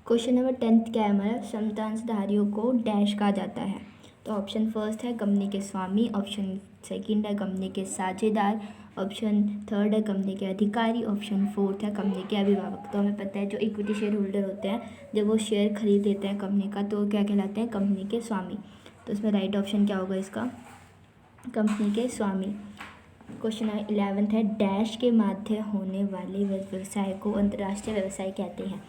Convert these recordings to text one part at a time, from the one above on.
Question number 10 क्या है हमारा, समतांशधारियों को डैश कहा जाता है। तो ऑप्शन फर्स्ट है कंपनी के स्वामी, ऑप्शन सेकंड है कंपनी के साझेदार, ऑप्शन थर्ड है कंपनी के अधिकारी, ऑप्शन फोर्थ है कंपनी के अभिभावक। तो हमें पता है जो इक्विटी शेयर होल्डर होते हैं जब वो शेयर खरीद लेते हैं कंपनी का तो क्या कहलाते हैं, कंपनी के स्वामी। तो इसमें राइट ऑप्शन क्या होगा इसका, कंपनी के स्वामी। क्वेश्चन 11 है, डैश के माध्य होने वाले व्यवसाय को अंतर्राष्ट्रीय व्यवसाय कहते हैं।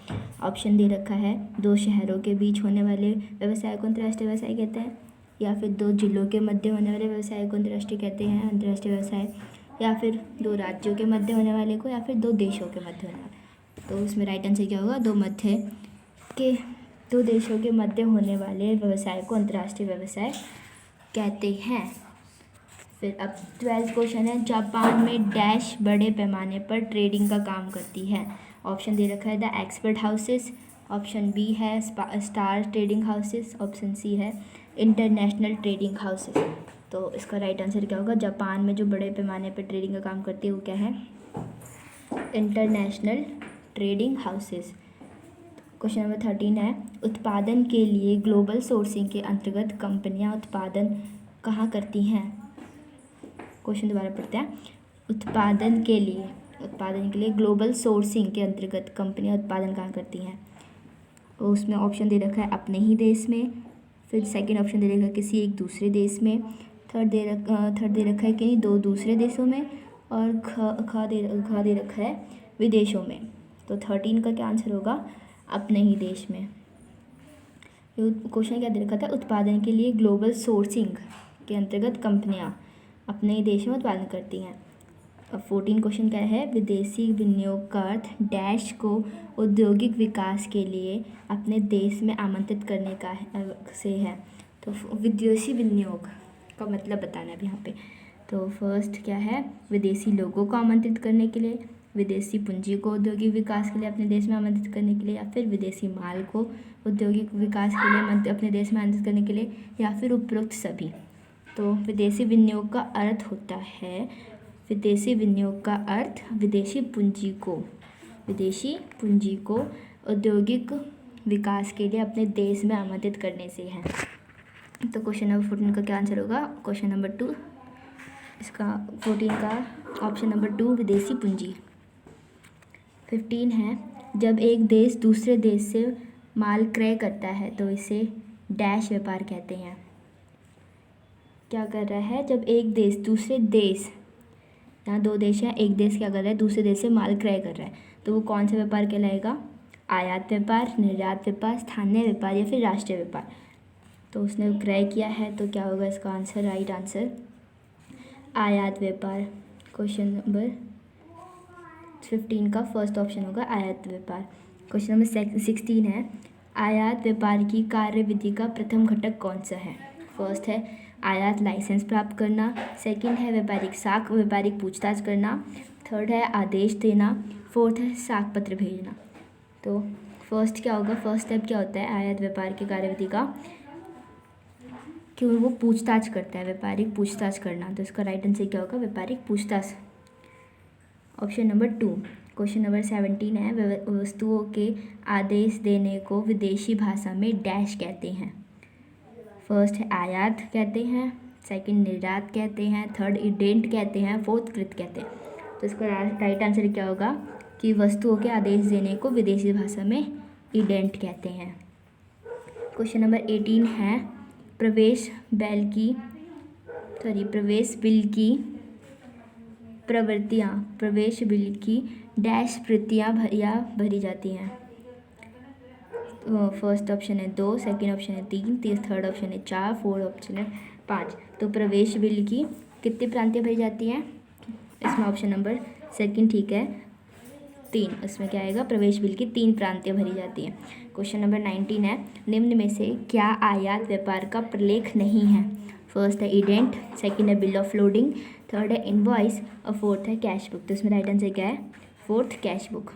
ऑप्शन दे रखा है, दो शहरों के बीच होने वाले व्यवसाय को अंतर्राष्ट्रीय व्यवसाय कहते हैं, या फिर दो जिलों के मध्य होने वाले व्यवसाय को अंतर्राष्ट्रीय कहते हैं अंतर्राष्ट्रीय व्यवसाय, या फिर दो राज्यों के मध्य होने वाले को, या फिर दो देशों के मध्य होने वाले। तो इसमें राइट आंसर क्या होगा, दो देशों के मध्य होने वाले व्यवसाय को अंतर्राष्ट्रीय व्यवसाय कहते हैं। फिर अब 12th क्वेश्चन है, जापान में डैश बड़े पैमाने पर ट्रेडिंग का काम करती है। ऑप्शन दे रखा है the expert houses, option B है star trading houses, option C है इंटरनेशनल ट्रेडिंग हाउसेस। तो इसका राइट आंसर क्या होगा, जापान में जो बड़े पैमाने पर ट्रेडिंग का काम करती है वो क्या है, international trading houses. Question number 13 है, उत्पादन के लिए ग्लोबल सोर्सिंग के अंतर्गत कंपनियां उत्पादन कहाँ करती हैं। क्वेश्चन दोबारा पढ़ते हैं, उत्पादन के लिए ग्लोबल सोर्सिंग के अंतर्गत कंपनियां उत्पादन कहाँ करती हैं। तो उसमें ऑप्शन दे रखा है अपने ही देश में, फिर सेकंड ऑप्शन दे रखा है किसी एक दूसरे देश में, थर्ड दे रखा है कि दो दूसरे देशों में, और खा दे रखा है विदेशों में। तो 13 का क्या आंसर होगा, अपने ही देश में। क्वेश्चन क्या दे रखा था, उत्पादन के लिए ग्लोबल सोर्सिंग के अंतर्गत कंपनियां अपने ही देश में उत्पादन करती हैं। अब 14 क्वेश्चन क्या है, विदेशी विनियोग का अर्थ डैश को औद्योगिक विकास के लिए अपने देश में आमंत्रित करने का से है। तो विदेशी विनियोग का मतलब बताना है यहाँ पे। तो फर्स्ट क्या है, विदेशी लोगों को आमंत्रित करने के लिए, विदेशी पूंजी को औद्योगिक विकास के लिए अपने देश में आमंत्रित करने के लिए, या फिर विदेशी माल को औद्योगिक विकास के लिए अपने देश में आमंत्रित करने के लिए, या फिर उपरोक्त सभी। तो विदेशी विनियोग का अर्थ होता है, विदेशी विनियोग का अर्थ विदेशी पूंजी को औद्योगिक विकास के लिए अपने देश में आमंत्रित करने से है। तो क्वेश्चन नंबर 14 का क्या आंसर होगा, क्वेश्चन नंबर 2, इसका 14 का ऑप्शन नंबर 2 विदेशी पूंजी। 15 है, जब एक देश दूसरे देश से माल क्रय करता है तो इसे डैश व्यापार कहते हैं। क्या कर रहा है, जब एक देश दूसरे देश, यहाँ दो देश हैं, एक देश क्या कर रहा है, दूसरे देश से माल क्रय कर रहा है, तो वो कौन सा व्यापार कहलाएगा, आयात व्यापार, निर्यात व्यापार, स्थानीय व्यापार, या फिर राष्ट्रीय व्यापार। तो उसने क्रय किया है तो क्या होगा इसका आंसर, राइट आंसर आयात व्यापार। क्वेश्चन नंबर 15 का फर्स्ट ऑप्शन होगा आयात व्यापार। क्वेश्चन नंबर 16 है, आयात व्यापार की कार्यविधि का प्रथम घटक कौन सा है। फर्स्ट है आयात लाइसेंस प्राप्त करना, सेकंड है व्यापारिक पूछताछ करना, थर्ड है आदेश देना, फोर्थ है साख पत्र भेजना। तो फर्स्ट क्या होगा, फर्स्ट स्टेप क्या होता है आयात व्यापार की कार्यविधि का, क्यों वो पूछताछ करता है, व्यापारिक पूछताछ करना। तो इसका राइट आंसर क्या होगा, व्यापारिक पूछताछ, ऑप्शन नंबर 2। क्वेश्चन नंबर 17 है, वस्तुओं के आदेश देने को विदेशी भाषा में डैश कहते हैं। फर्स्ट है आयात कहते हैं, सेकंड निर्यात कहते हैं, थर्ड इडेंट कहते हैं, फोर्थ कृत कहते हैं। तो इसका राइट आंसर क्या होगा कि वस्तुओं के आदेश देने को विदेशी भाषा में इडेंट कहते हैं। क्वेश्चन नंबर 18 है, प्रवेश बिल की डैश प्रतियाँ भरी जाती हैं। फर्स्ट ऑप्शन है 2, सेकंड ऑप्शन है 3, थर्ड ऑप्शन है 4, फोर्थ ऑप्शन है 5। तो प्रवेश बिल की कितनी प्रांतियाँ भरी जाती हैं, इसमें ऑप्शन नंबर सेकंड ठीक है 3, इसमें क्या आएगा, प्रवेश बिल की 3 प्रांतियाँ भरी जाती हैं। क्वेश्चन नंबर 19 है, निम्न में से क्या आयात व्यापार का प्रलेख नहीं है। फर्स्ट है इडेंट, सेकंड है बिल ऑफ लोडिंग, थर्ड है इनवॉइस, और फोर्थ है कैश बुक। तो इसमें राइट आंसर क्या है, फोर्थ कैश बुक।